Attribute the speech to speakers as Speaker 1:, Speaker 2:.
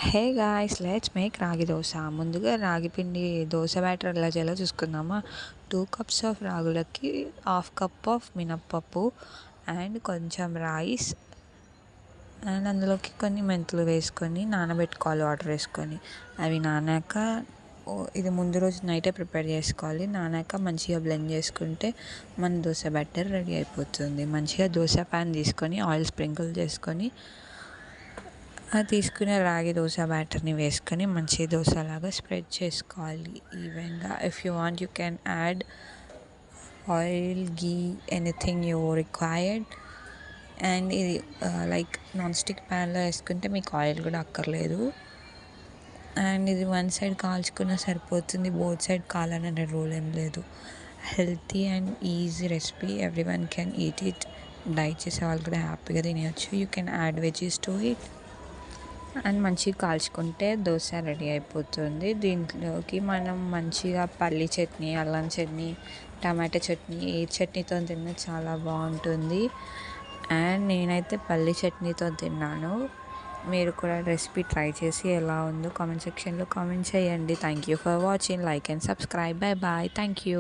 Speaker 1: Hey guys, let's make రాగి దోశ. ముందుగా రాగి పిండి దోశ బ్యాటర్ ఎలా చేయాలో చూసుకుందామా. 2 కప్స్ ఆఫ్ రాగులకి 1/2 కప్ ఆఫ్ మినప్పప్పు అండ్ కొంచెం రైస్ అండ్ అందులోకి కొన్ని మెంతులు వేసుకొని నానబెట్టుకోవాలి. వాటర్ వేసుకొని అవి నానాక ఇది ముందు రోజు నైటే ప్రిపేర్ చేసుకోవాలి. నానాక మంచిగా బ్లెండ్ చేసుకుంటే మన దోశ బ్యాటర్ రెడీ అయిపోతుంది. మంచిగా దోశ ప్యాన్ తీసుకొని ఆయిల్ స్ప్రింకిల్ చేసుకొని తీసుకునే రాగి దోశ బ్యాటర్ని వేసుకొని మంచి దోశలాగా స్ప్రెడ్ చేసుకోవాలి ఈవెన్గా. If you want you can add oil, ghee, anything you required. And ఇది లైక్ నాన్ స్టిక్ ప్యాన్లో వేసుకుంటే మీకు ఆయిల్ కూడా అక్కర్లేదు. అండ్ ఇది వన్ సైడ్ కాల్చుకున్నా సరిపోతుంది, బోత్ సైడ్ కావాలనే రూల్ ఏం లేదు. Healthy and easy recipe, every one can eat it. Diet చేసే వాళ్ళు కూడా హ్యాపీగా తినవచ్చు. You can add veggies to it and మంచిగా కాల్చుకుంటే దోశ రెడీ అయిపోతుంది. దీంట్లోకి మనం మంచిగా పల్లి చట్నీ, అల్లం చట్నీ, టమాటా చట్నీ, ఏ చట్నీతో తిన్నా చాలా బాగుంటుంది. అండ్ నేనైతే పల్లి చట్నీతో తిన్నాను. మీరు కూడా రెసిపీ ట్రై చేసి ఎలా ఉందో కామెంట్ సెక్షన్లో కామెంట్ చేయండి. Thank you for watching. Like and subscribe. Bye bye. Thank you.